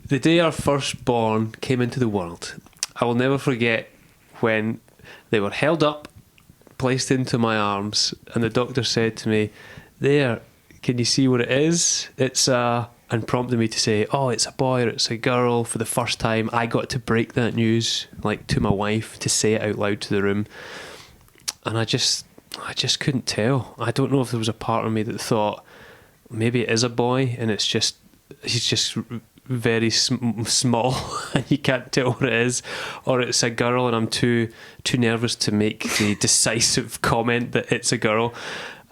The day our firstborn came into the world, I will never forget when they were held up, placed into my arms, and the doctor said to me, "There, can you see what it is? It's a..." and prompted me to say, "Oh, it's a boy or it's a girl." For the first time, I got to break that news, like, to my wife, to say it out loud to the room. And I just couldn't tell. I don't know if there was a part of me that thought, maybe it is a boy and he's just very small and you can't tell what it is, or it's a girl and I'm too nervous to make the decisive comment that it's a girl.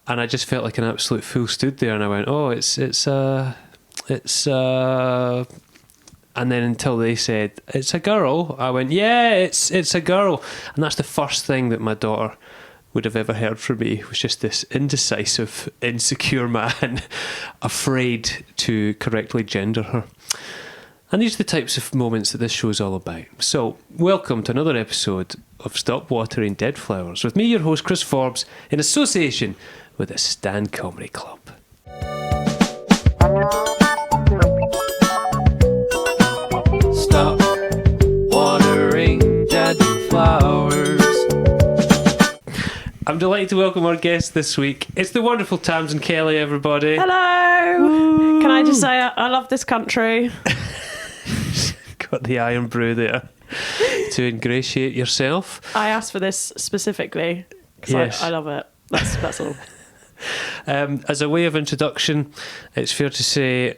And I just felt like an absolute fool stood there, and I went, "Oh, it's and then until they said it's a girl, I went, "Yeah, it's a girl." And that's the first thing that my daughter would have ever heard from me, was just this indecisive, insecure man afraid to correctly gender her. And these are the types of moments that this show is all about. So, welcome to another episode of Stop Watering Dead Flowers with me, your host, Chris Forbes, in association with the Stand Comedy Club. Stop watering dead flowers. I'm delighted to welcome our guest this week. It's the wonderful Tamsyn Kelly, everybody. Hello! Woo. Can I just say I love this country? Got the iron brew there to ingratiate yourself. I asked for this specifically because yes. I love it. That's all. As a way of introduction, it's fair to say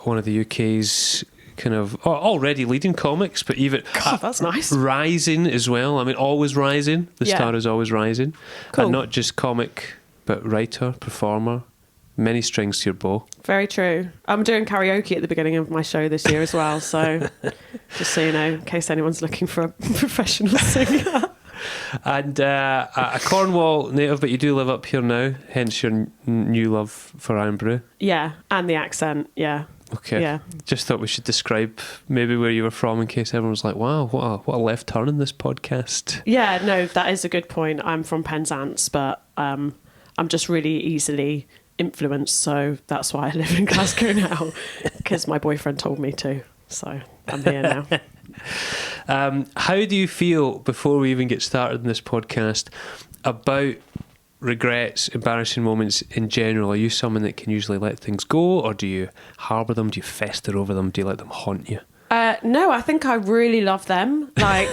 one of the UK's kind of already leading comics, but even that's nice. Rising as well. I mean, always rising. The Yeah. star is always rising. Cool. And not just comic, but writer, performer. Many strings to your bow. Very true. I'm doing karaoke at the beginning of my show this year as well, so just so you know, in case anyone's looking for a professional singer. And a Cornwall native, but you do live up here now, hence your new love for iron brew. Yeah, and the accent, yeah. Okay. Yeah. Just thought we should describe maybe where you were from in case everyone's like, wow, what a left turn in this podcast. Yeah, no, that is a good point. I'm from Penzance, but I'm just really easily influenced, so that's why I live in Glasgow now, because my boyfriend told me to, so I'm here now. How do you feel, before we even get started in this podcast, about regrets, embarrassing moments in general? Are you someone that can usually let things go, or do you harbour them? Do you fester over them? Do you let them haunt you? No, I think I really love them. Like,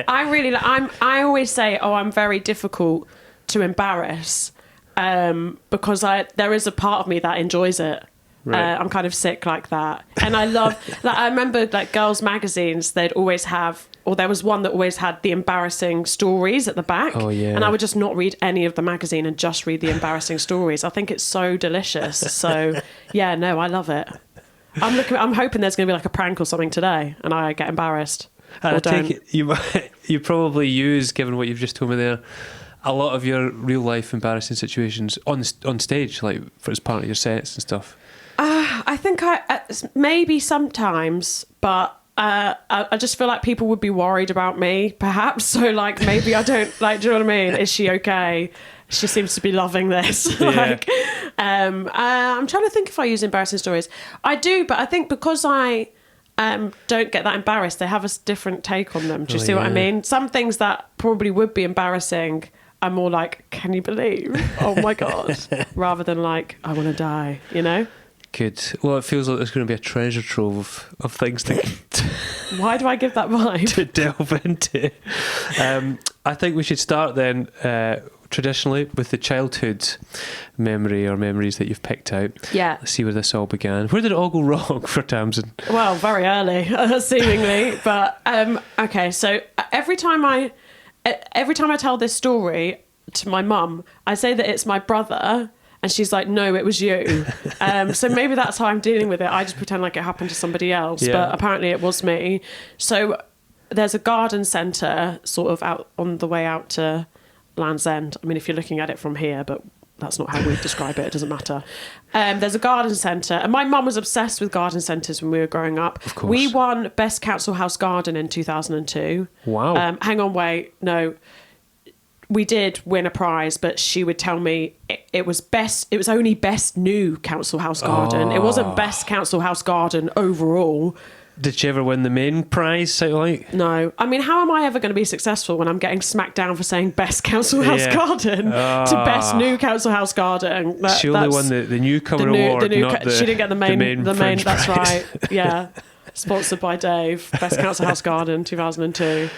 I always say, I'm very difficult to embarrass, because there is a part of me that enjoys it. Right. I'm kind of sick like that. And I love, I remember girls' magazines, they'd always have, or there was one that always had the embarrassing stories at the back. Oh, yeah. And I would just not read any of the magazine and just read the embarrassing stories. I think it's so delicious. So, yeah, no, I love it. I'm hoping there's going to be like a prank or something today and I get embarrassed. And I take it you probably use, given what you've just told me there, a lot of your real life embarrassing situations on stage, like as part of your sets and stuff. I think maybe sometimes, but I just feel like people would be worried about me, perhaps. So, maybe I don't, do you know what I mean? Is she okay? She seems to be loving this. Yeah. I'm trying to think if I use embarrassing stories. I do, but I think because I don't get that embarrassed, they have a different take on them. Do you see what I mean? Some things that probably would be embarrassing, I'm more like, can you believe? Oh my God. Rather than I want to die, you know? Good. Well, it feels like there's going to be a treasure trove of things to Why do I give that vibe? to delve into. I think we should start then, traditionally, with the childhood memory or memories that you've picked out. Yeah. Let's see where this all began. Where did it all go wrong for Tamsyn? Well, very early, seemingly. But, okay, so every time I tell this story to my mum, I say that it's my brother. And she's like, no, it was you. So maybe that's how I'm dealing with it. I just pretend like it happened to somebody else. Yeah. But apparently it was me. So there's a garden centre sort of out on the way out to Land's End. I mean, if you're looking at it from here, but that's not how we describe it. It doesn't matter. There's a garden centre. And my mum was obsessed with garden centres when we were growing up. Of course. We won Best Council House Garden in 2002. Wow. Hang on, wait. No. we did win a prize, but she would tell me it was only best new council house garden. It wasn't best council house garden overall. Did she ever win the main prize? So like, no. I mean, how am I ever going to be successful when I'm getting smacked down for saying best council house garden to best new council house garden? She only won the newcomer award, she didn't get the main. French that's prize. right. Yeah, sponsored by Dave. Best council house garden 2002.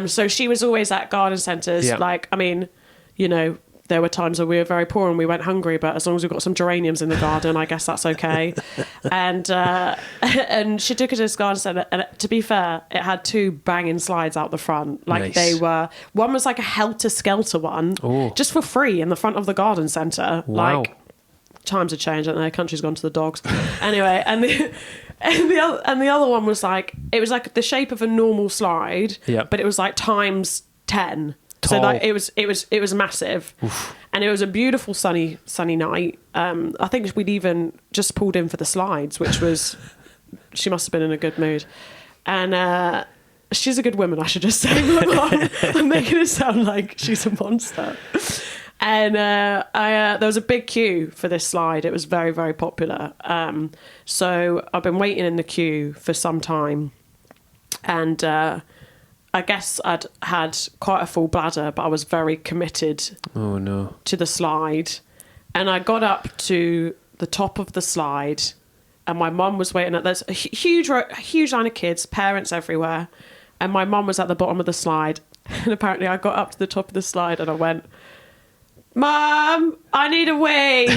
So she was always at garden centres. Yeah. Like, I mean, you know, there were times where we were very poor and we went hungry, but as long as we've got some geraniums in the garden, I guess that's okay. And she took us to this garden centre, and to be fair, it had 2 banging slides out the front. Like Nice. one was like a helter-skelter one, Oh. just for free in the front of the garden centre. Wow. Like, times have changed, haven't they? Country's gone to the dogs. Anyway, and the other one was like, it was like the shape of a normal slide, Yep. but it was like times 10. So Tall. like it was massive. Oof. And it was a beautiful sunny night. I think we'd even just pulled in for the slides, which was, she must have been in a good mood. And she's a good woman, I should just say. My mum. I'm making it sound like she's a monster. And there was a big queue for this slide. It was very, very popular. So I've been waiting in the queue for some time. And I guess I'd had quite a full bladder, but I was very committed Oh no. to the slide. And I got up to the top of the slide, and my mum was waiting. There's a huge line of kids, parents everywhere. And my mum was at the bottom of the slide. And apparently I got up to the top of the slide and I went, "Mum, I need a wee."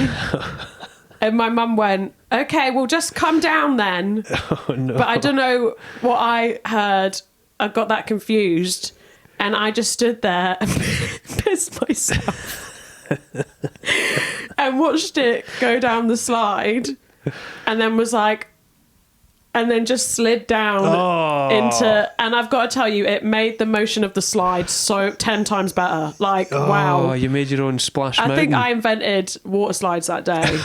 And my mum went, "Okay, well, just come down then." Oh no. But I don't know what I heard. I got that confused, and I just stood there and pissed myself and watched it go down the slide, and then was like, and then just slid down into, and I've got to tell you, it made the motion of the slide so 10 times better. Like, wow. You made your own splash I mountain. think I invented water slides that day.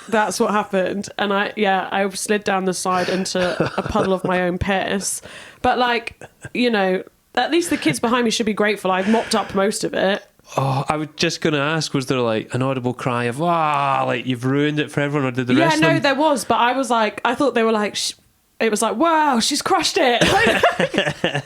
That's what happened. And I slid down the slide into a puddle of my own piss. But like, you know, at least the kids behind me should be grateful. I've mopped up most of it. Oh, I was just going to ask, was there like an audible cry of, like you've ruined it for everyone, or did the rest of them... there was, but I was like, I thought they were like, it was like, wow, she's crushed it. I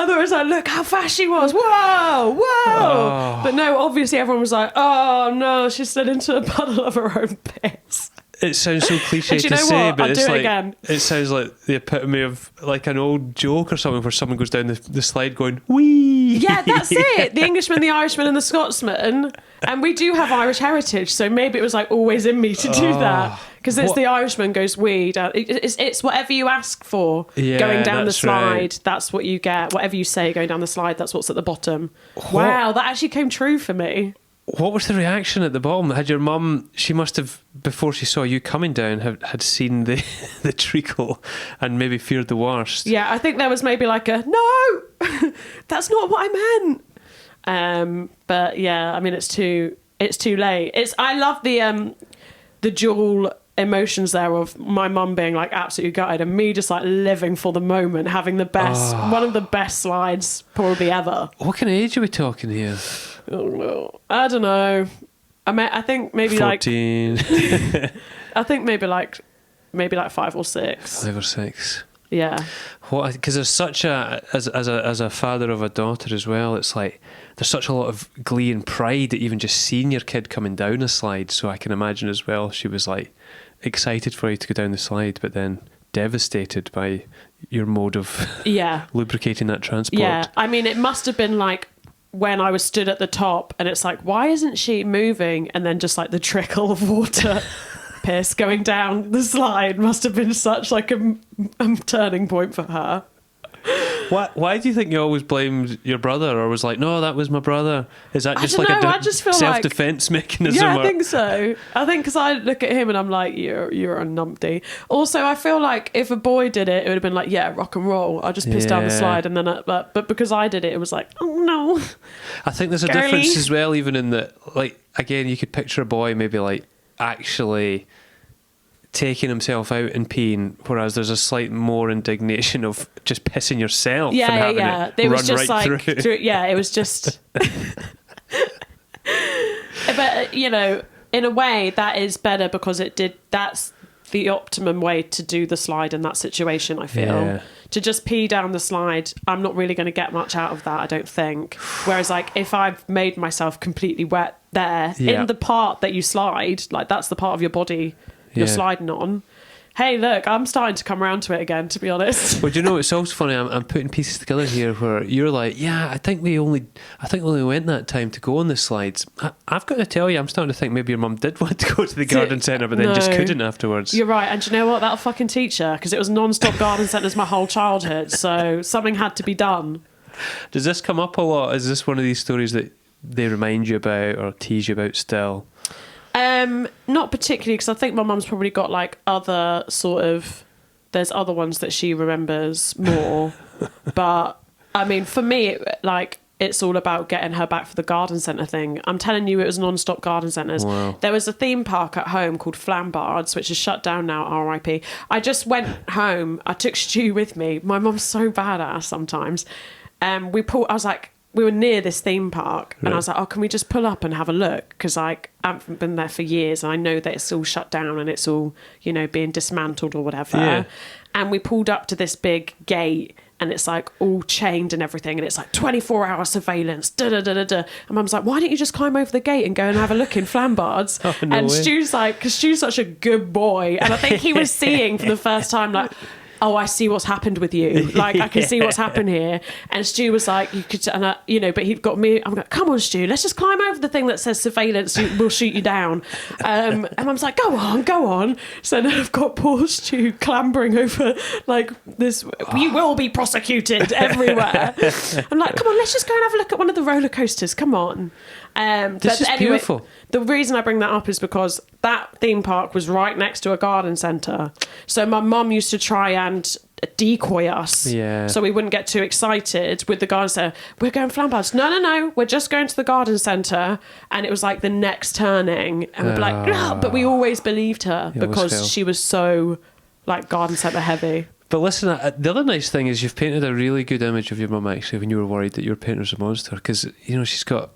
thought it was like, look how fast she was. Whoa. But no, obviously everyone was like, oh no, she slid into a puddle of her own piss. It sounds so cliche you to know say, what? but I'll it's do it like again. it sounds like the epitome of like an old joke or something where someone goes down the slide going, wee. Yeah, that's it. The Englishman, the Irishman, and the Scotsman. And we do have Irish heritage, so maybe it was like always in me to do that. Because it's the Irishman goes wee down. It's whatever you ask for going down the that's slide. right. That's what you get. Whatever you say going down the slide, that's what's at the bottom. Wow, that actually came true for me. What was the reaction at the bottom? Had your mum, she must have, before she saw you coming down, had seen the treacle and maybe feared the worst. Yeah, I think there was maybe like a, no, that's not what I meant. But yeah, I mean, it's too late. I love the dual emotions there of my mum being like absolutely gutted and me just like living for the moment, having the best, one of the best slides probably ever. What kind of age are we talking here? Oh, I don't know. I think maybe 14. like I think maybe like 5 or 6. 5 or 6. Yeah. What? Because there's such a as a father of a daughter as well. It's like there's such a lot of glee and pride at even just seeing your kid coming down a slide. So I can imagine as well. She was like excited for you to go down the slide, but then devastated by your mode of lubricating that transport. Yeah. I mean, it must have been like when I was stood at the top and it's like, why isn't she moving? And then just like the trickle of water piss going down the slide must have been such like a turning point for her. Why do you think you always blamed your brother, or was like, no, that was my brother? Is that just like I just feel self-defense mechanism? Yeah, I think so. I think because I look at him and I'm like, you're a numpty. Also, I feel like if a boy did it, it would have been like, yeah, rock and roll. I just pissed down the slide, and then but because I did it, it was like, oh no. I think there's a difference as well, even in that, like, again, you could picture a boy maybe like actually taking himself out and peeing, whereas there's a slight more indignation of just pissing yourself and having it was run just right like through. yeah, it was just. But you know, in a way, that is better because that's the optimum way to do the slide in that situation. I feel to just pee down the slide, I'm not really going to get much out of that, I don't think. Whereas like if I've made myself completely wet there in the part that you slide, like that's the part of your body you're sliding on. Hey, look, I'm starting to come around to it again, to be honest. Well, do you know, it's also funny, I'm putting pieces together here where you're like, yeah, I think we only went that time to go on the slides. I've got to tell you, I'm starting to think maybe your mum did want to go to the garden centre, but then just couldn't afterwards. You're right, and do you know what? That'll fucking teach her, because it was non-stop garden centres my whole childhood, so something had to be done. Does this come up a lot? Is this one of these stories that they remind you about or tease you about still? Not particularly, because I think my mum's probably got like other sort of. There's other ones that she remembers more, but I mean, for me, it's all about getting her back for the garden centre thing. I'm telling you, it was non-stop garden centres. Wow. There was a theme park at home called Flambards, which is shut down now. R.I.P. I just went home. I took Stu with me. My mum's so bad at us sometimes. We were near this theme park, and I was like, oh, can we just pull up and have a look? Because like, I haven't been there for years, and I know that it's all shut down and it's all, you know, being dismantled or whatever. Yeah. And we pulled up to this big gate, and it's like all chained and everything, and it's like 24-hour surveillance, da-da-da-da-da. And Mum's like, why don't you just climb over the gate and go and have a look in Flambards? Oh, no and way. Stu's like, because Stu's such a good boy, and I think he was seeing for the first time, like, oh, I see what's happened with you. Like, I can see what's happened here. And Stu was like, you could, and but he'd got me. I'm like, come on, Stu, let's just climb over the thing that says surveillance. We'll shoot you down. And Mum's like, go on. So then I've got poor Stu clambering over like this. You will be prosecuted everywhere. I'm like, come on, let's just go and have a look at one of the roller coasters. Come on. This is beautiful. The reason I bring that up is because that theme park was right next to a garden centre. So my mum used to try and decoy us so we wouldn't get too excited with the garden centre. We're going Flambards. No, we're just going to the garden centre. And it was like the next turning. And we'd be like, no, but we always believed her because she was so like garden centre heavy. But listen, the other nice thing is you've painted a really good image of your mum actually when you were worried that your painter was a monster, because you know she's got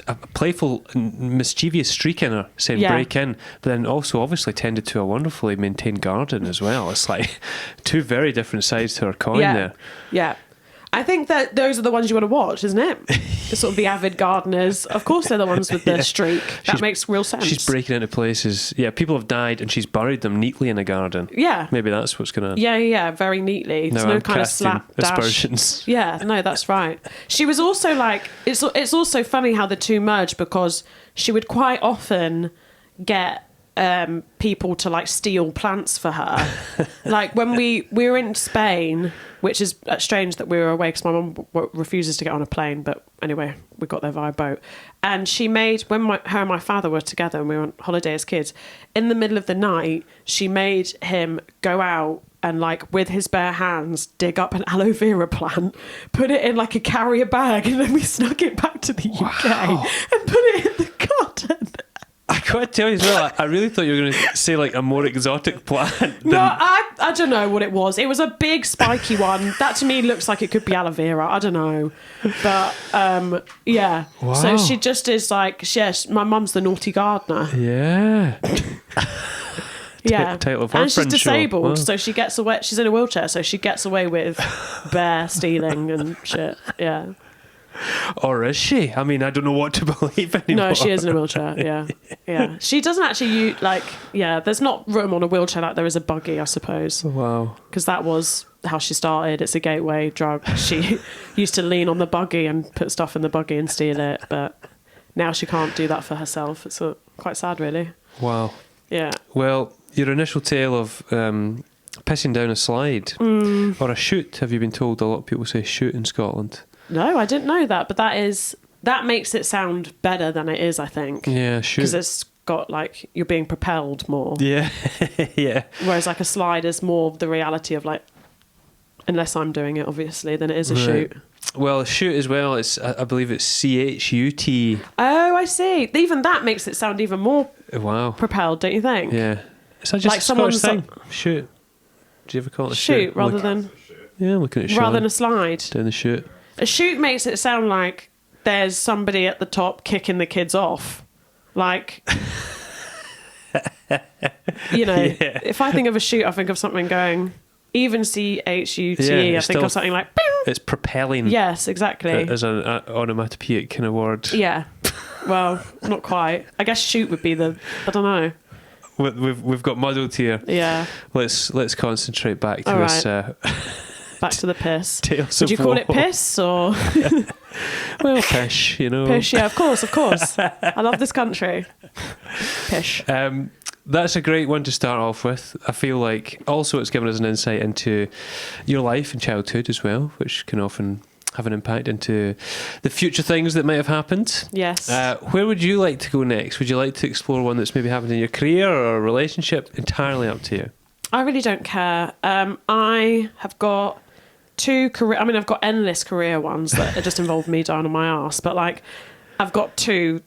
a playful and mischievous streak in her saying break in, but then also obviously tended to a wonderfully maintained garden as well. It's like two very different sides to her coin there. Yeah. I think that those are the ones you want to watch, isn't it? The sort of the avid gardeners. Of course they're the ones with the streak. That makes real sense. She's breaking into places. Yeah, people have died and she's buried them neatly in a garden. Yeah. Maybe that's what's going to... Yeah, very neatly. There's no kind of slap aspersions. Dash. Yeah, no, that's right. She was also like... It's also funny how the two merge, because she would quite often get... people to like steal plants for her. Like when we were in Spain, which is strange that we were away because my mum refuses to get on a plane, but anyway, we got there via boat. And she made, when her and my father were together and we were on holiday as kids, in the middle of the night, she made him go out and like with his bare hands dig up an aloe vera plant, put it in like a carrier bag, and then we snuck it back to the UK and put it in the garden. I gotta tell you as well, I really thought you were going to say like a more exotic plant. No, I don't know what it was. It was a big spiky one. That to me looks like it could be aloe vera. I don't know. But yeah. Wow. So she just is like, my mum's the naughty gardener. Yeah. Yeah. Title of her and she's French disabled, show. Wow. so she gets away. She's in a wheelchair, so she gets away with bear stealing and shit. Yeah. Or is she? I mean, I don't know what to believe anymore. No, she is in a wheelchair, yeah. She doesn't actually there's not room on a wheelchair like there is a buggy, I suppose. Wow. Because that was how she started. It's a gateway drug. She used to lean on the buggy and put stuff in the buggy and steal it, but now she can't do that for herself. It's quite sad, really. Wow. Yeah. Well, your initial tale of pissing down a slide or a chute, have you been told? A lot of people say chute in Scotland. No, I didn't know that, but that makes it sound better than it is, I think. Yeah, chute. Because it's got like, you're being propelled more. Yeah, yeah. Whereas like a slide is more the reality of like, unless I'm doing it, obviously, then it is a chute. Well, chute as well, I believe it's CHUT. Oh, I see. Even that makes it sound even more Wow. propelled, don't you think? Yeah. Is that just Like a Scottish someone's thing? Shoot. Do you ever call it a shoot? shoot rather than Yeah, I'm looking at rather than Sean a slide. down the shoot. A shoot makes it sound like there's somebody at the top kicking the kids off. Like, you know, Yeah. if I think of a shoot, I think of something going, even CHUTE, Yeah, I it's think still- of something like, "Pew!" It's propelling Yes, exactly. as an onomatopoeic kind of word. Yeah. Well, not quite. I guess shoot would be I don't know. We've got muddled here. Yeah. Let's concentrate back to All this Back to the piss. Tales Would you of call it War. piss or Well, pish, you know. pish? Yeah, of course. I love this country. Pish. That's a great one to start off with. I feel like also it's given us an insight into your life and childhood as well, which can often have an impact into the future things that might have happened. Yes. Where would you like to go next? Would you like to explore one that's maybe happened in your career or a relationship? Entirely up to you. I really don't care. I have got I've got endless career ones that just involve me down on my arse, but like I've got 2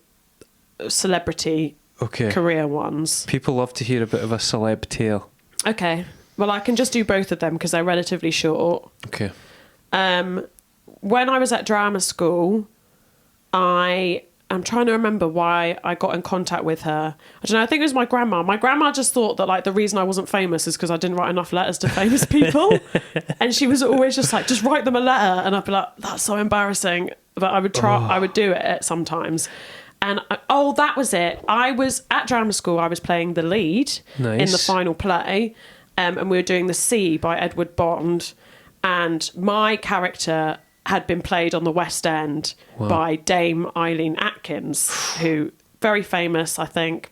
celebrity career ones. People love to hear a bit of a celeb tale. Okay. Well, I can just do both of them because they're relatively short. Okay. When I was at drama school, I'm trying to remember why I got in contact with her. I don't know, I think it was my grandma. My grandma just thought that like the reason I wasn't famous is because I didn't write enough letters to famous people. And she was always just like, just write them a letter. And I'd be like, that's so embarrassing. But I would try, I would do it sometimes. And that was it. I was at drama school, I was playing the lead in the final play. And we were doing The Sea by Edward Bond. And my character had been played on the West End by Dame Eileen Atkins, who very famous, I think.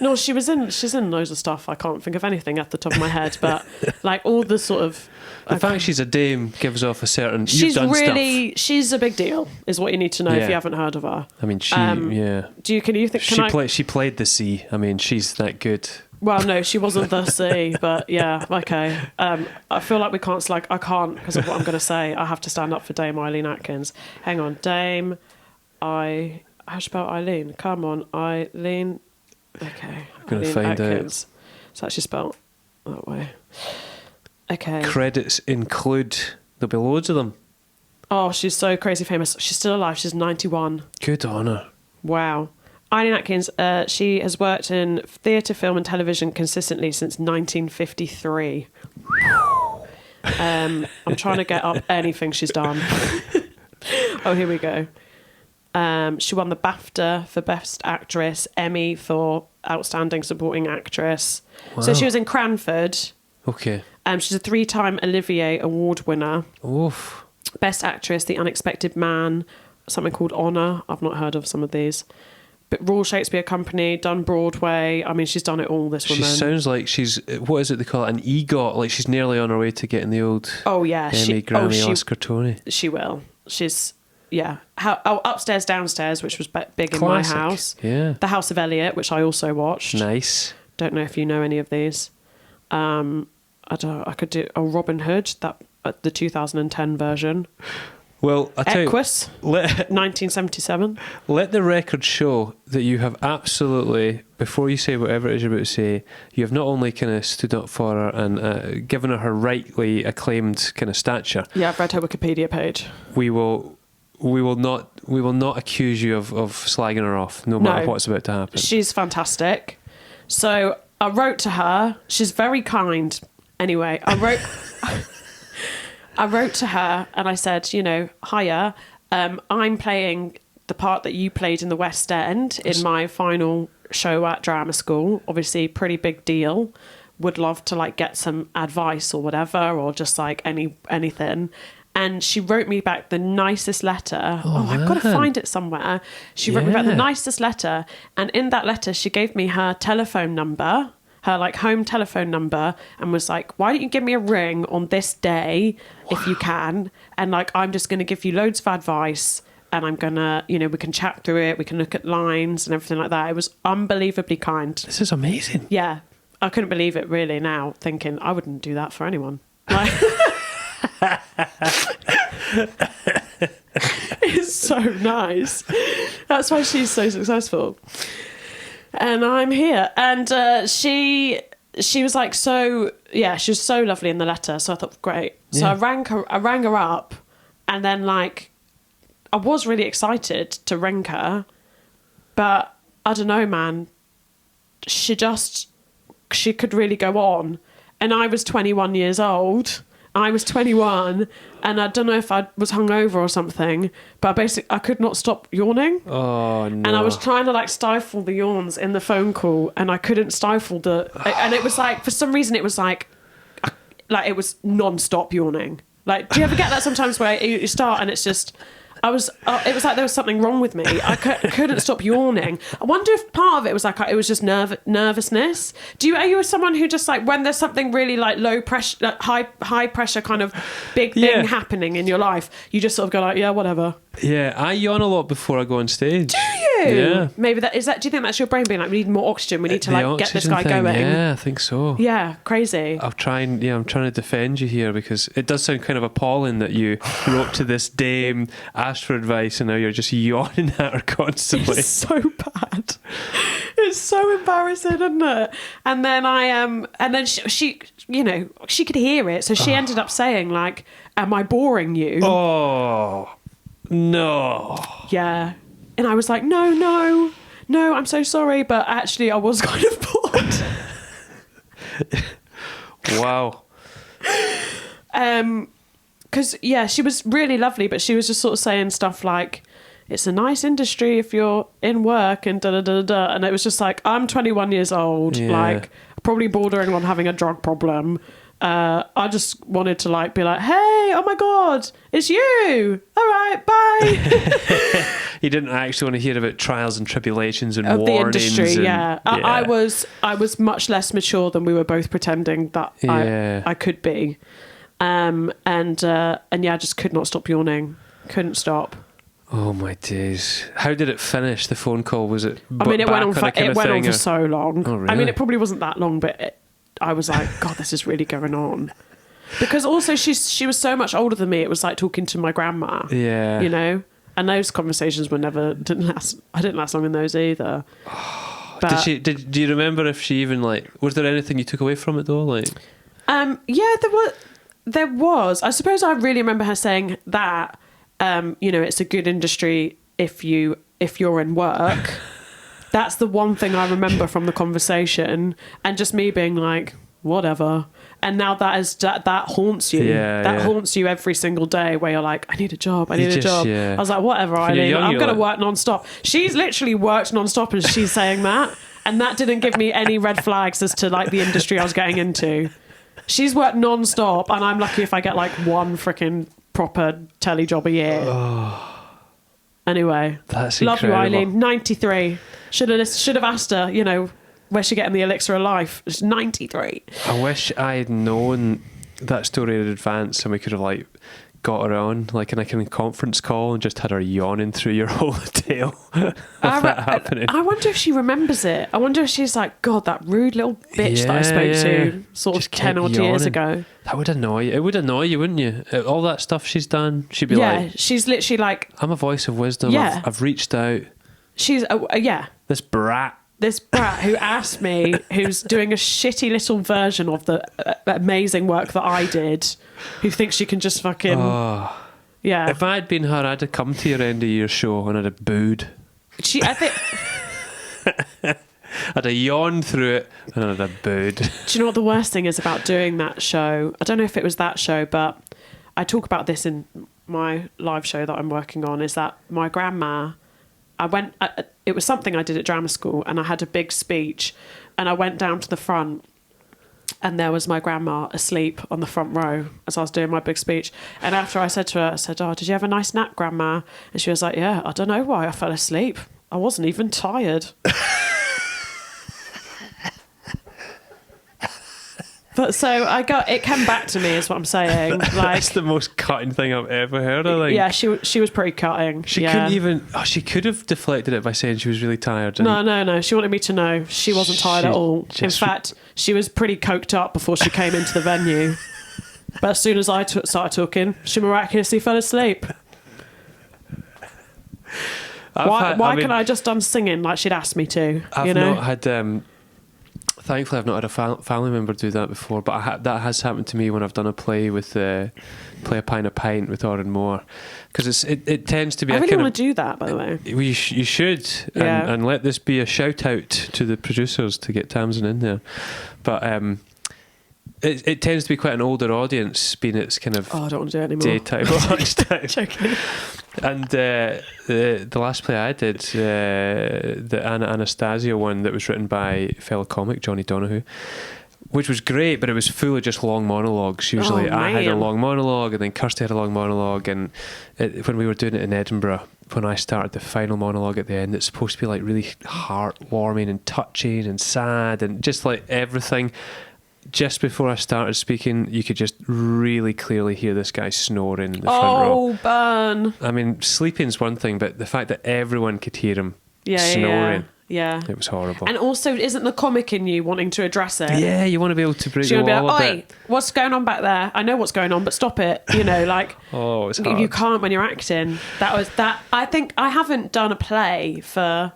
No, she's in loads of stuff. I can't think of anything at the top of my head, but like all the sort of the fact she's a dame gives off a certain. She's you've done she's a big deal, is what you need to know if you haven't heard of her. I mean, Can you think? She played The Sea. I mean, she's that good. Well, no, she wasn't The Sea, but yeah, okay. I feel like I can't because of what I'm going to say. I have to stand up for Dame Eileen Atkins. Hang on, Dame, how do you spell Eileen? Come on, Eileen. Okay, I'm going to Eileen find Atkins. It's actually spelled that way. Okay. Credits include, there'll be loads of them. Oh, she's so crazy famous. She's still alive. She's 91. Good on her. Wow. Eileen Atkins, she has worked in theatre, film and television consistently since 1953. I'm trying to get up anything she's done. Oh, here we go. She won the BAFTA for Best Actress, Emmy for Outstanding Supporting Actress. Wow. So she was in Cranford. Okay. She's a 3-time Olivier Award winner. Oof. Best Actress, The Unexpected Man, something called Honour. I've not heard of some of these. But Royal Shakespeare Company, done Broadway. I mean, she's done it all, this woman. She sounds like she's, what is it they call it, an EGOT, like she's nearly on her way to getting the old Emmy, Grammy, Oscar, Tony. She will. She's, yeah. Upstairs, Downstairs, which was big Classic. in my house. Yeah. The House of Elliot, which I also watched. Nice. Don't know if you know any of these. I could do Robin Hood, the 2010 version. Well, I tell Equus, you, 1977. Let the record show that you have absolutely, before you say whatever it is you're about to say, you have not only kind of stood up for her and given her rightly acclaimed kind of stature. Yeah, I've read her Wikipedia page. We will not accuse you of slagging her off, no matter what's about to happen. She's fantastic. So I wrote to her. She's very kind. Anyway, I wrote to her and I said, hiya, I'm playing the part that you played in the West End in my final show at drama school. Obviously, pretty big deal. Would love to get some advice or whatever, or just anything. And she wrote me back the nicest letter. I've got to find it somewhere. She wrote me back the nicest letter. And in that letter, she gave me her telephone number, her home telephone number, and was like, why don't you give me a ring on this day if you can? And I'm just going to give you loads of advice. And I'm going to, we can chat through it. We can look at lines and everything like that. It was unbelievably kind. This is amazing. Yeah. I couldn't believe it really now, thinking I wouldn't do that for anyone. It's so nice. That's why she's so successful. And I'm here. And she was like, so, yeah, she was so lovely in the letter. So I thought, great. So I rang her up, and then like, I was really excited to ring her, but I don't know, man. She could really go on. And I was 21 years old. I was 21, and I don't know if I was hungover or something, but I could not stop yawning. Oh, no. And I was trying to like stifle the yawns in the phone call, and I couldn't stifle and it was like, for some reason, it was like it was non-stop yawning. Like, do you ever get that sometimes where you start and it's just... it was like there was something wrong with me. I couldn't stop yawning. I wonder if part of it was like it was just nervousness. Are you someone who just like, when there's something really like low pressure, like high pressure kind of big thing happening in your life, you just sort of go like, yeah, whatever. Yeah, I yawn a lot before I go on stage. Do you? Yeah. Maybe do you think that's your brain being like, we need more oxygen, we need to like get this guy thing, going? Yeah, I think so. Yeah, crazy. I'm trying to defend you here, because it does sound kind of appalling that you wrote to this dame, asked for advice, and now you're just yawning at her constantly. It's so bad. It's so embarrassing, isn't it? And then and then she you know, she could hear it, so she ended up saying like, am I boring you? Oh, no. Yeah. And I was like, no, I'm so sorry, but actually I was kind of bored. Wow. Because, yeah, she was really lovely, but she was just sort of saying stuff like, it's a nice industry if you're in work and da-da-da-da. And it was just like, I'm 21 years old, like, probably bordering on having a drug problem. I just wanted to like be like, hey, oh my God, it's you. All right, bye. You didn't actually want to hear about trials and tribulations and of warnings. The industry, and, I was much less mature than we were both pretending that I could be. And yeah, I just could not stop yawning. Couldn't stop. Oh my days! How did it finish? The phone call, was it? I mean, it went on for or? so long. Oh, really? I mean, it probably wasn't that long, but I was like, God, this is really going on. Because also she was so much older than me. It was like talking to my grandma. Yeah, you know, and those conversations didn't last. I didn't last long in those either. But, do you remember if she even like? Was there anything you took away from it though? Like, yeah, there was. I suppose I really remember her saying that. You know, it's a good industry if you're in work. That's the one thing I remember from the conversation, and just me being like, whatever. And now that haunts you. That haunts you every single day, where you're like, I need a job. I was like, whatever, Eileen, I'm going to work non-stop. She's literally worked non-stop, and she's saying that, and that didn't give me any red flags as to like the industry I was getting into. She's worked non-stop, and I'm lucky if I get like one freaking proper telly job a year. Anyway, that's love incredible. you, Eileen. 93. Should have asked her, you know, where's she getting the elixir of life? It's 93. I wish I had known that story in advance, and we could have like got her on like in a kind of conference call and just had her yawning through your whole tale of that happening. I wonder if she remembers it. I wonder if she's like, God, that rude little bitch that I spoke to sort of 10 odd years ago. That would annoy you. It would annoy you, wouldn't you? All that stuff she's done, she'd be like... Yeah, she's literally like... I'm a voice of wisdom. Yeah. I've reached out. She's... yeah. This brat who asked me, who's doing a shitty little version of the amazing work that I did, who thinks she can just fucking... Yeah. If I had been her, I'd have come to your end of your show and I'd have booed. I think... I'd have yawned through it and I'd have booed. Do you know what the worst thing is about doing that show? I don't know if it was that show, but I talk about this in my live show that I'm working on, is that my grandma... it was something I did at drama school, and I had a big speech, and I went down to the front, and there was my grandma asleep on the front row as I was doing my big speech. And after I said to her, oh, did you have a nice nap, Grandma? And she was like, yeah, I don't know why I fell asleep. I wasn't even tired. But so it came back to me, is what I'm saying. Like, that's the most cutting thing I've ever heard, I think. Yeah, she was pretty cutting. She couldn't even... Oh, she could have deflected it by saying she was really tired. No. She wanted me to know she wasn't tired at all. In fact, she was pretty coked up before she came into the venue. But as soon as I started talking, she miraculously fell asleep. Why can I just done singing like she'd asked me to? I've not had. Thankfully, I've not had a family member do that before, but that has happened to me when I've done a play with play a pint with Oren Moore, because it tends to be. I really want to do that, by the way. You should, and let this be a shout out to the producers to get Tamsyn in there, but it tends to be quite an older audience, being it's kind of I don't want to do it anymore. Daytime, lunchtime. Joking. And the last play I did, the Anna Anastasia one that was written by fellow comic Johnny Donoghue, which was great, but it was full of just long monologues. Usually I had a long monologue, and then Kirsty had a long monologue, and when we were doing it in Edinburgh, when I started the final monologue at the end, it's supposed to be like really heartwarming and touching and sad and just like everything. Just before I started speaking, you could just really clearly hear this guy snoring in the front row. Oh, burn. I mean, sleeping's one thing, but the fact that everyone could hear him snoring, it was horrible. And also, isn't the comic in you wanting to address it? Yeah, you want to be able to break the wall a bit. What's going on back there? I know what's going on, but stop it. You know, like oh, it's hard. You can't when you're acting. I think I haven't done a play for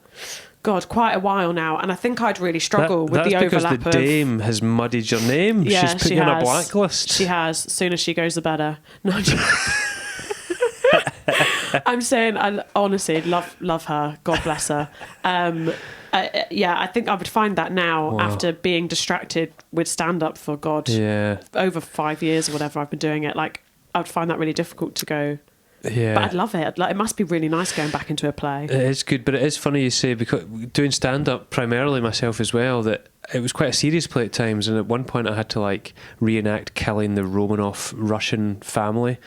quite a while now, and I think I'd really struggle with the overlap. That's because the dame has muddied your name. Yeah, she's put you on a blacklist. She has. Sooner she goes, the better. No, I'm saying I honestly love her. God bless her. I think I would find that now after being distracted with stand up for over 5 years or whatever I've been doing it. Like I would find that really difficult to go. Yeah, but I'd love it. Like, it must be really nice going back into a play. It is good, but it is funny you say, because doing stand-up primarily myself as well, that it was quite a serious play at times, and at one point I had to like reenact killing the Romanov Russian family,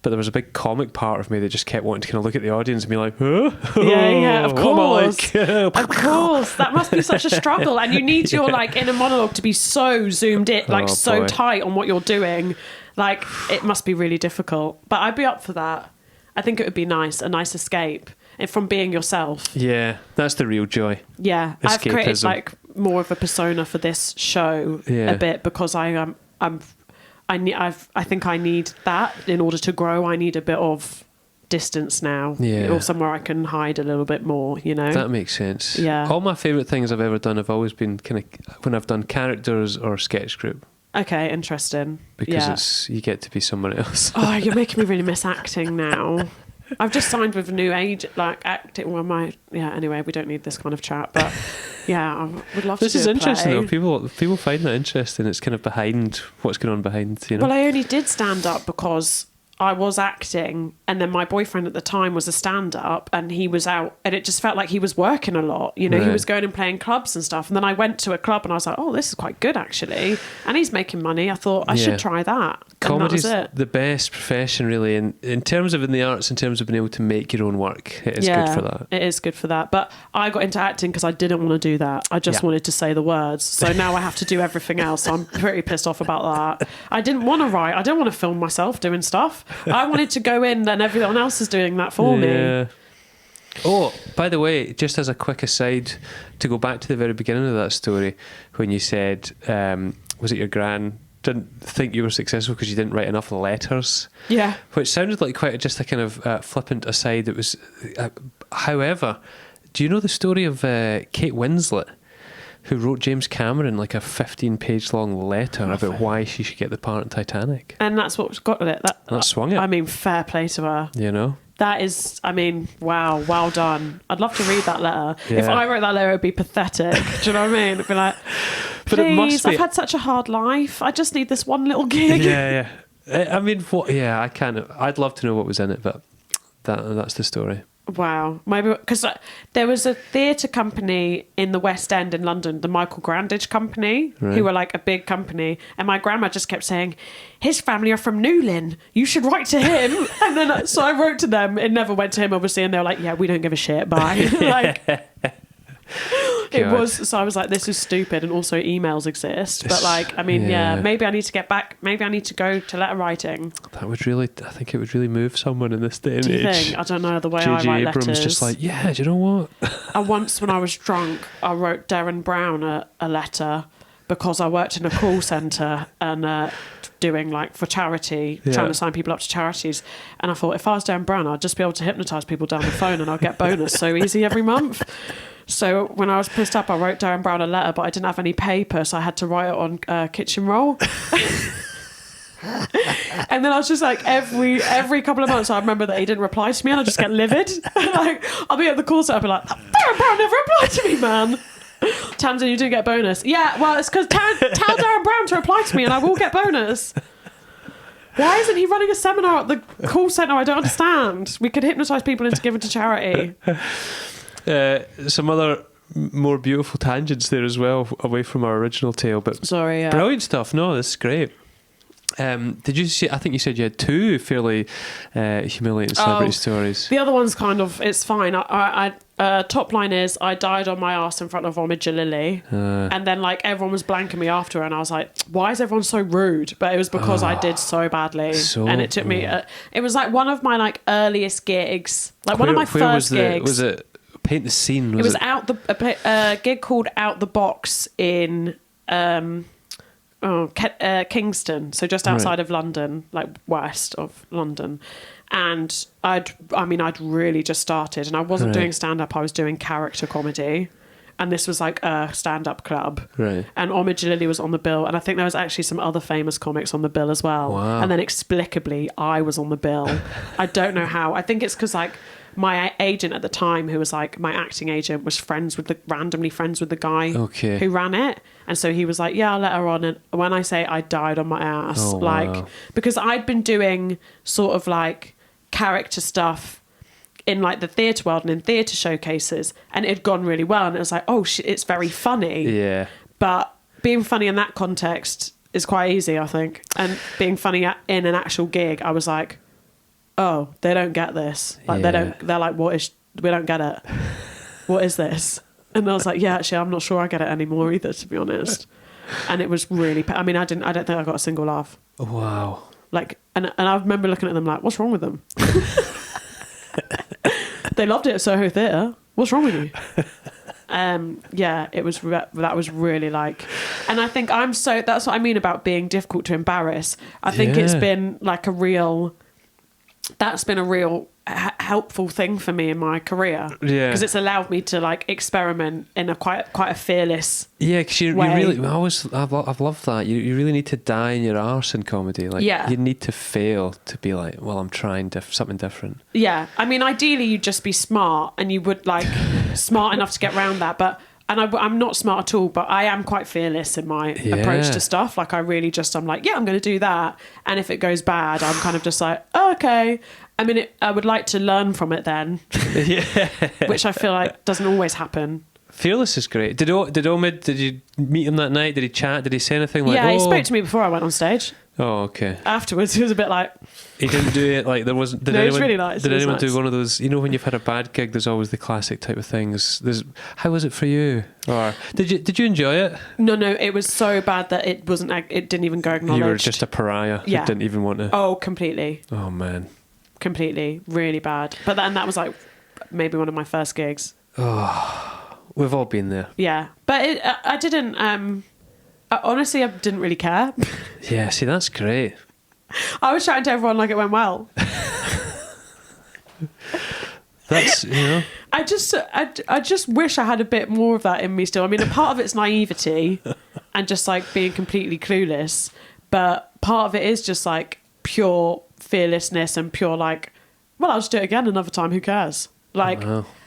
but there was a big comic part of me that just kept wanting to kind of look at the audience and be like, huh? Yeah, of course. Of course. That must be such a struggle, and you need your like inner monologue to be so zoomed in, like so tight on what you're doing. Like, it must be really difficult, but I'd be up for that. I think it would be nice, a nice escape from being yourself. Yeah, that's the real joy. Yeah, escapism. I've created like more of a persona for this show a bit, because I think I need that in order to grow. I need a bit of distance now, or somewhere I can hide a little bit more. You know, that makes sense. Yeah, all my favourite things I've ever done have always been kind of when I've done characters or sketch group. Okay, interesting. Because you get to be someone else. Oh, you're making me really miss acting now. I've just signed with a new agent, like acting. Well, anyway, we don't need this kind of chat, but I would love to do a play. This is interesting though. People find that interesting. It's kind of behind what's going on behind, you know. Well, I only did stand up because I was acting, and then my boyfriend at the time was a stand-up, and he was out, and it just felt like he was working a lot. You know, He was going and playing clubs and stuff. And then I went to a club, and I was like, oh, this is quite good, actually. And he's making money. I thought I should try that. Comedy's the best profession, really, in terms of in the arts, in terms of being able to make your own work. It is good for that. It is good for that. But I got into acting because I didn't want to do that. I just wanted to say the words. So now I have to do everything else. So I'm pretty pissed off about that. I didn't want to write. I didn't want to film myself doing stuff. I wanted to go in, and everyone else is doing that for me. Oh, by the way, just as a quick aside, to go back to the very beginning of that story, when you said, was it your gran didn't think you were successful because you didn't write enough letters? Yeah. Which sounded like quite just a kind of flippant aside. It was, however, do you know the story of Kate Winslet, who wrote James Cameron like a 15-page long letter about why she should get the part in Titanic? And that's what got it. That swung it. I mean, fair play to her. You know? That is, I mean, wow, well done. I'd love to read that letter. Yeah. If I wrote that letter, it would be pathetic. Do you know what I mean? It'd be like, please, but it must be... I've had such a hard life. I just need this one little gig. Yeah. I mean, I can't... I'd love to know what was in it, but that's the story. Wow. Maybe because there was a theatre company in the West End in London, the Michael Grandage Company, who were like a big company, and my grandma just kept saying, his family are from Newlyn, you should write to him. And then so I wrote to them. It never went to him, obviously, and they were like, yeah, we don't give a shit, bye. Like, it was, so I was like, this is stupid. And also emails exist, but like, I mean, maybe I need to get back, maybe I need to go to letter writing. I think it would really move someone in this day and age. Do you think? I don't know, the way I write Abrams letters. Just like, yeah, do you know what? Once when I was drunk, I wrote Darren Brown a letter because I worked in a call centre, and doing like for charity, Yeah. trying to sign people up to charities. And I thought, if I was Dan Brown, I'd just be able to hypnotise people down the phone and I'll get bonus so easy every month. So when I was pissed up, I wrote Darren Brown a letter, but I didn't have any paper, so I had to write it on kitchen roll. And then I was just like, every couple of months, I remember that he didn't reply to me, and I just get livid. Like, I'll be at the call center, I'll be like, Darren Brown never replied to me, man. Tamsyn, you didn't get bonus. Yeah, well, it's because tell Darren Brown to reply to me, and I will get bonus. Why isn't he running a seminar at the call center? I don't understand. We could hypnotise people into giving to charity. Some other more beautiful tangents there as well, away from our original tale, but Sorry, yeah. brilliant stuff. No, this is great. Did you see? I think you said you had two fairly humiliating celebrity stories. The other one's kind of, it's fine. Top line is, I died on my ass in front of Omid Lily, and then like everyone was blanking me after, and I was like, why is everyone so rude? But it was because I did so badly, and it took me. It was like one of my like earliest gigs, like one of my first gigs. Was it Paint the Scene? It was out a gig called Out the Box in Kingston, so just outside of London, like west of London. And I'd really just started, and I wasn't doing stand-up, I was doing character comedy. And this was like a stand-up club. Right. And Omid Lily was on the bill, and I think there was actually some other famous comics on the bill as well. Wow. And then inexplicably, I was on the bill. I don't know how. I think it's because like my agent at the time, who was like my acting agent, was randomly friends with the guy who ran it. And so he was like, yeah, I'll let her on. And when I say I died on my ass, because I'd been doing sort of like character stuff in like the theatre world and in theatre showcases, and it had gone really well. And it was like, oh, it's very funny. Yeah. But being funny in that context is quite easy, I think. And being funny in an actual gig, I was like, oh, they don't get this. Like they're like, we don't get it. What is this? And I was like, yeah, actually, I'm not sure I get it anymore either, to be honest. And it was really, I don't think I got a single laugh. Wow. Like, and I remember looking at them like, what's wrong with them? They loved it at Soho Theatre. What's wrong with you? Yeah, that was really like, and I think that's what I mean about being difficult to embarrass. I think it's been like that's been a real helpful thing for me in my career, because it's allowed me to like experiment in a quite a fearless because you really, I've loved that. You really need to die in your arse in comedy. Like, you need to fail to be like, well, I'm trying something different. Yeah, I mean, ideally you'd just be smart, and you would like smart enough to get around that, but. And I'm not smart at all, but I am quite fearless in my approach to stuff. Like, I'm like, yeah, I'm going to do that. And if it goes bad, I'm kind of just like, oh, okay. I mean, I would like to learn from it then. Which I feel like doesn't always happen. Fearless is great. Did Omid, did you meet him that night? Did he chat? Did he say anything like, he spoke to me before I went on stage. Oh, okay. Afterwards, he was a bit like... He didn't do it like there wasn't... It was really nice. Did anyone do one of those... You know, when you've had a bad gig, there's always the classic type of things. How was it for you? Or did you enjoy it? No, it was so bad that it didn't even go acknowledged. You were just a pariah. You didn't even want to... Oh, completely. Oh, man. Completely. Really bad. But then that was like maybe one of my first gigs. Oh, we've all been there. Yeah. But I didn't... honestly, I didn't really care. Yeah, see, that's great. I was chatting to everyone like it went well. That's, I just wish I had a bit more of that in me still. I mean, a part of it's naivety and just like being completely clueless, but part of it is just like pure fearlessness and pure like, well, I'll just do it again another time. Who cares? Like,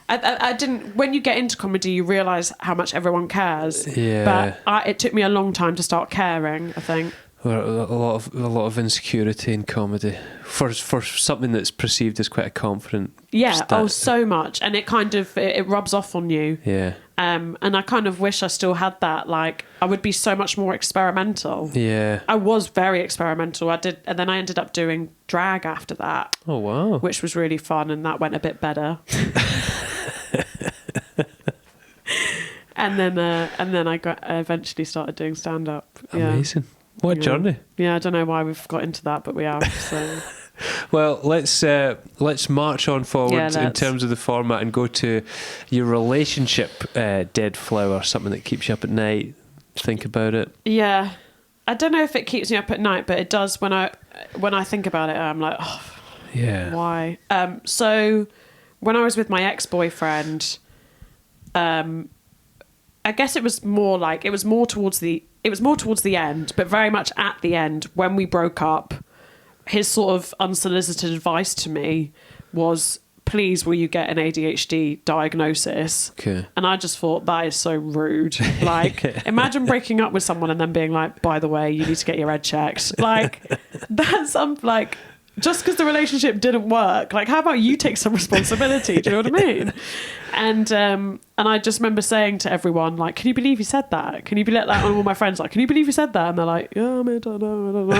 I didn't. When you get into comedy, you realise how much everyone cares. Yeah. But it took me a long time to start caring, I think. A lot of insecurity in comedy for something that's perceived as quite a confident. Yeah, so much, and it kind of it rubs off on you. Yeah. And I kind of wish I still had that. Like, I would be so much more experimental. Yeah. I was very experimental. And then I ended up doing drag after that. Oh wow. Which was really fun, and that went a bit better. and then I eventually started doing stand up. Amazing. What a journey. Yeah, I don't know why we've got into that, but we have. So. Well, let's march on forward in terms of the format and go to your relationship, dead flower, something that keeps you up at night. Think about it. Yeah. I don't know if it keeps me up at night, but it does when I think about it. I'm like, oh, Yeah. why? So when I was with my ex-boyfriend, I guess it was more towards the end, but very much at the end when we broke up. His sort of unsolicited advice to me was, please, will you get an ADHD diagnosis? Okay. And I just thought, that is so rude. Like, imagine breaking up with someone and then being like, by the way, you need to get your head checked. Like, that's like, just because the relationship didn't work, like, how about you take some responsibility? Do you know what I mean? And I just remember saying to everyone, like, can you believe you said that? Can you believe that? And all my friends, like, can you believe you said that? And they're like, yeah, I don't know.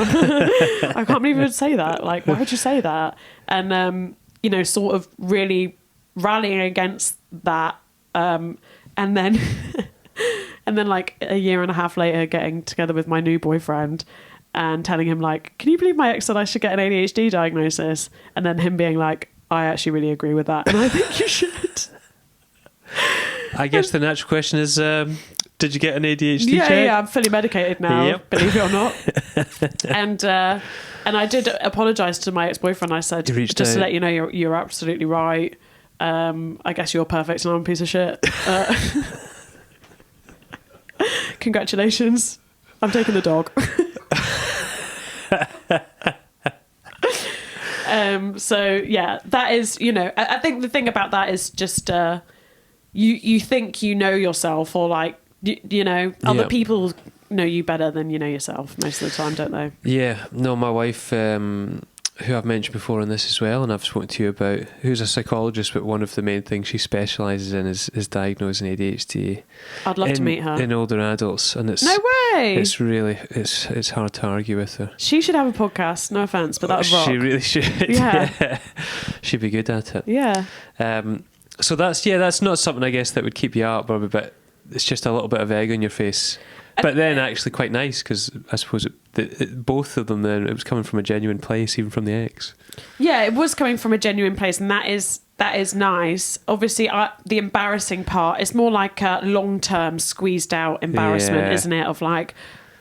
I can't believe you would say that. Like, why would you say that? And, you know, sort of really rallying against that. And then, and then like a year and a half later, getting together with my new boyfriend and telling him, like, can you believe my ex said I should get an ADHD diagnosis? And then him being like, I actually really agree with that. And I think you should. I guess the natural question is, did you get an ADHD check? Yeah, I'm fully medicated now, Yep. believe it or not. And I did apologise to my ex-boyfriend. I said, You reached just to out. let you know, you're absolutely right. I guess you're perfect and I'm a piece of shit. Congratulations. I'm taking the dog. So yeah, that is, you know, I think the thing about that is just you think you know yourself, or like you know, other Yeah. people know you better than you know yourself most of the time, don't they? Yeah, no, my wife, who I've mentioned before in this as well, and I've spoken to you about, who's a psychologist, but one of the main things she specialises in is diagnosing ADHD. I'd love to meet her. In older adults, and it's No way. It's really it's hard to argue with her. She should have a podcast. No offense, but that would rock. She really should. Yeah. She'd be good at it. Yeah. So that's not something I guess that would keep you up, but it's just a little bit of egg on your face. But then actually quite nice, because I suppose both of them then, it was coming from a genuine place, even from the ex. Yeah, it was coming from a genuine place, and that is nice. Obviously, the embarrassing part is more like a long-term squeezed out embarrassment, Yeah. isn't it? Of like,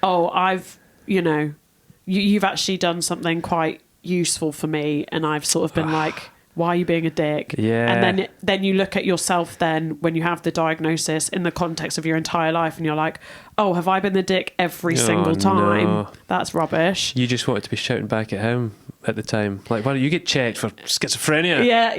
oh, I've, you know, you've actually done something quite useful for me, and I've sort of been like, why are you being a dick? Yeah. And then you look at yourself then when you have the diagnosis in the context of your entire life, and you're like, oh, have I been the dick every single time? No. That's rubbish. You just wanted to be shouting back at him at the time, like, why don't you get checked for schizophrenia? Yeah.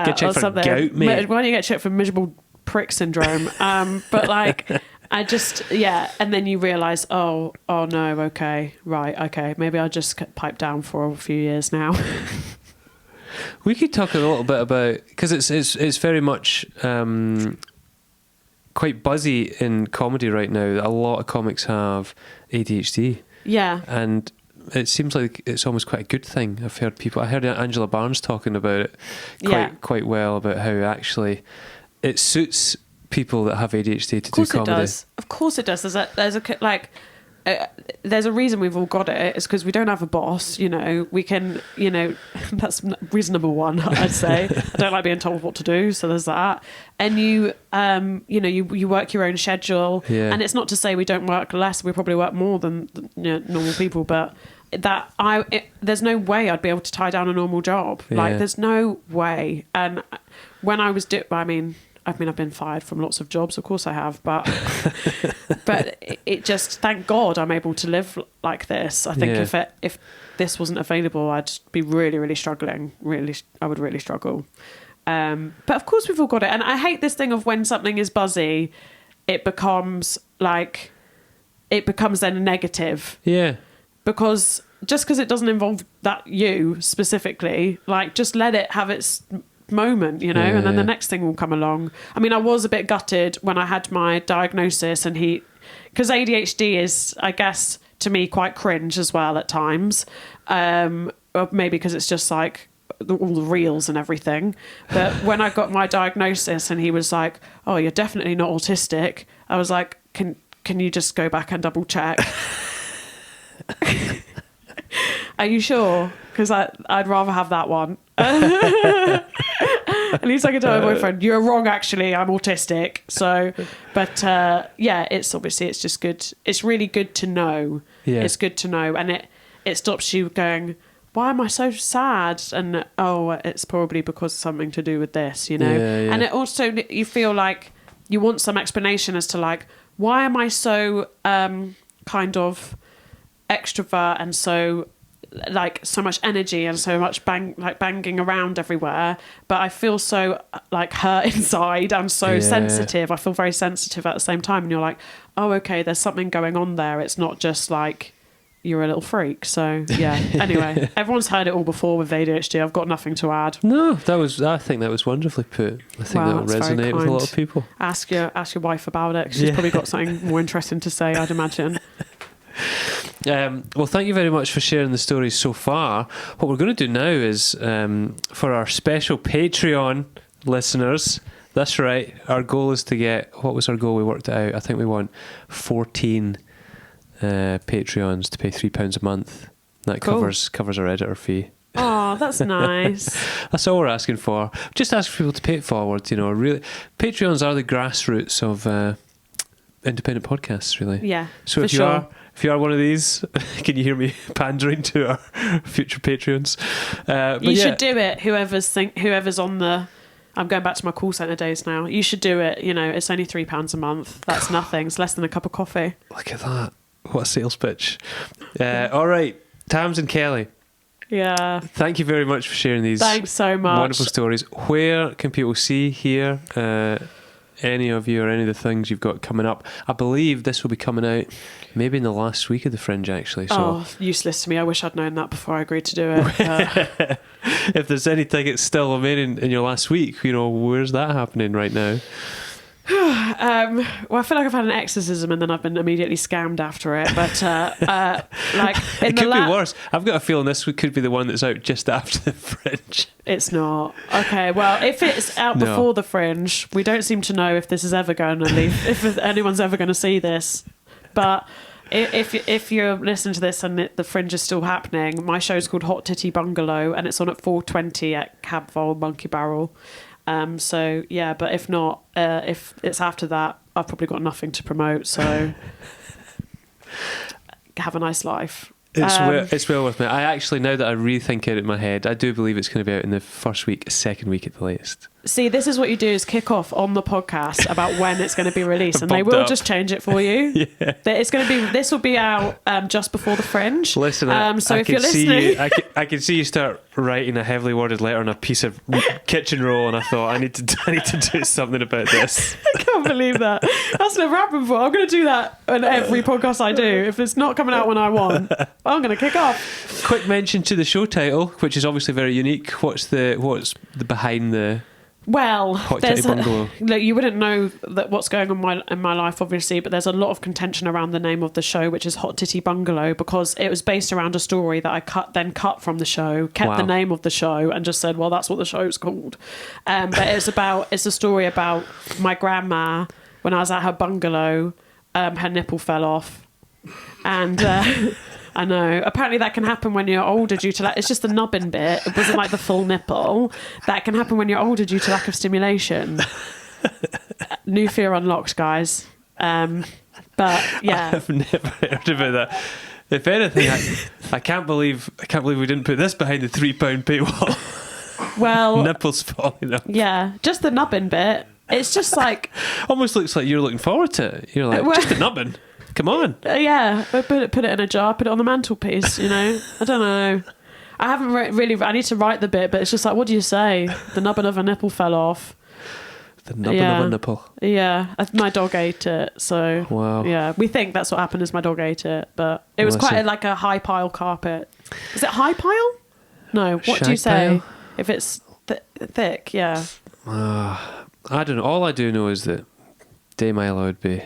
Get checked or for something. gout, mate. Why don't you get checked for miserable prick syndrome? But like, I just, yeah. And then you realise, oh no, okay, right, okay. Maybe I'll just pipe down for a few years now. We could talk a little bit about, because it's very much quite buzzy in comedy right now. A lot of comics have ADHD. Yeah. And it seems like it's almost quite a good thing. I heard Angela Barnes talking about it quite well, about how actually it suits people that have ADHD to do comedy. Of course it does. There's a reason we've all got it. It's because we don't have a boss. You know, we can. You know, that's reason number one. I'd say I don't like being told what to do. So there's that. And you work your own schedule. Yeah. And it's not to say we don't work less. We probably work more than normal people. But there's no way I'd be able to tie down a normal job. Yeah. Like there's no way. And when I was I've been fired from lots of jobs, of course I have, but it just, thank God I'm able to live like this. I think if this wasn't available, I'd be really, really struggling. I would really struggle. But of course we've all got it. And I hate this thing of when something is buzzy, it becomes then a negative. Yeah. Because just because it doesn't involve you specifically, like just let it have its moment, you know, and then the next thing will come along. I mean, I was a bit gutted when I had my diagnosis, and because ADHD is, I guess, to me quite cringe as well at times, or maybe because it's just like all the reels and everything. But when I got my diagnosis and he was like, oh, you're definitely not autistic, I was like, can you just go back and double check? Are you sure? Because I'd rather have that one. At least I can tell my boyfriend, you're wrong, actually, I'm autistic. So, but yeah, it's just good. It's really good to know. Yeah. It's good to know. And it stops you going, why am I so sad? And, oh, it's probably because something to do with this, you know? Yeah. And it also, you feel like you want some explanation as to like, why am I so kind of extrovert and so like so much energy and so much banging around everywhere, but I feel so like hurt inside and so sensitive. I feel very sensitive at the same time, and you're like, oh, okay, there's something going on there. It's not just like you're a little freak. So yeah. Anyway, everyone's heard it all before with ADHD. I've got nothing to add. No, I think that was wonderfully put. I think that will resonate with a lot of people. Ask your wife about it. 'Cause she's probably got something more interesting to say, I'd imagine. Well, thank you very much for sharing the stories so far. What we're going to do now is for our special Patreon listeners, that's right, our goal is to get, what was our goal? We worked it out. I think we want 14 Patreons to pay £3 a month. That covers our editor fee. Oh, that's nice. That's all we're asking for. Just ask for people to pay it forward. You know, really, Patreons are the grassroots of independent podcasts, really. Yeah. So if you are one of these, can you hear me pandering to our future Patreons? You should do it. Whoever's on the. I'm going back to my call centre days now. You should do it. You know, it's only £3 a month. That's nothing. It's less than a cup of coffee. Look at that. What a sales pitch. All right, Tamsyn Kelly. Yeah. Thank you very much for sharing these. Thanks so much. Wonderful stories. Where can people see, hear any of you or any of the things you've got coming up? I believe this will be coming out maybe in the last week of the Fringe, actually. So. Oh, useless to me. I wish I'd known that before I agreed to do it. If there's any tickets still remaining in your last week, you know, where's that happening right now? Well, I feel like I've had an exorcism and then I've been immediately scammed after it. But like, it could be worse. I've got a feeling this could be the one that's out just after the Fringe. It's not. Okay, well, if it's out before the Fringe, we don't seem to know if this is ever going to leave, if anyone's ever going to see this. But if you're listening to this and the Fringe is still happening, my show's called Hot Titty Bungalow and it's on at 4:20 at Cab Vol Monkey Barrel. So yeah, but if not, if it's after that, I've probably got nothing to promote. So have a nice life. It's well worth it. I actually, now that I really think it in my head, I do believe it's going to be out in the first week, second week at the latest. See, this is what you do, is kick off on the podcast about when it's going to be released, and they will just change it for you. Yeah. This will be out just before the Fringe. Listen, so if you're listening, I can see you start writing a heavily worded letter on a piece of kitchen roll, and I thought I need to do something about this. I can't believe that. That's never happened before. I'm going to do that on every podcast I do. If it's not coming out when I want, I'm going to kick off. Quick mention to the show title, which is obviously very unique. What's the behind the? Well, Hot Titty Bungalow. Look, you wouldn't know that what's going on in my life, obviously, but there's a lot of contention around the name of the show, which is Hot Titty Bungalow, because it was based around a story that I cut from the show, kept the name of the show, and just said, well, that's what the show's called. But it's a story about my grandma when I was at her bungalow. Her nipple fell off, and I know. Apparently that can happen when you're older due to it's just the nubbin bit. It wasn't like the full nipple. That can happen when you're older due to lack of stimulation. New fear unlocked, guys. But yeah, I've never heard about that. If anything, I can't believe we didn't put this behind the £3 paywall. Well, nipples falling off. Yeah, just the nubbin bit. It's just like almost looks like you're looking forward to it. You're like, just the nubbin. Come on. Yeah, put it in a jar, put it on the mantelpiece, you know. I don't know. I haven't really... I need to write the bit, but it's just like, what do you say? The nubbin of a nipple fell off. The nubbin of a nipple. Yeah, my dog ate it, so... Wow. Yeah, we think that's what happened is my dog ate it, but it was quite like a high pile carpet. Is it high pile? No, what do you say? Pile? If it's thick, yeah. I don't know. All I do know is that Dame Isla would be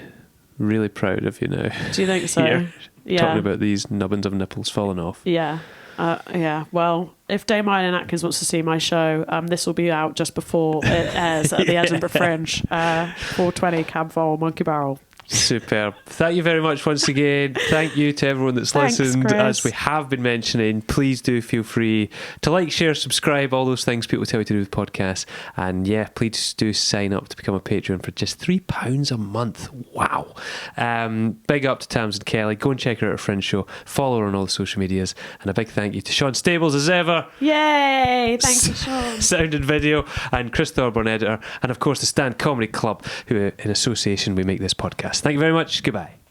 really proud of you now. Do you think so? Yeah. Talking about these nubbins of nipples falling off. Yeah. Yeah. Well, if Dame Eileen Atkins wants to see my show, this will be out just before it airs at the Edinburgh Fringe, 4:20 Cab Vol Monkey Barrel. Superb. Thank you very much once again. Thank you to everyone that's Thanks, listened. Chris. As we have been mentioning, please do feel free to like, share, subscribe, all those things people tell you to do with podcasts. And yeah, please do sign up to become a Patreon for just £3 a month. Wow. Big up to Tamsyn Kelly. Go and check her out at her friend's show. Follow her on all the social medias. And a big thank you to Sean Stables as ever. Yay! Thank you, Sean. Sound and video, and Chris Thorburn, editor, and of course the Stand Comedy Club, who in association we make this podcast. Thank you very much. Goodbye.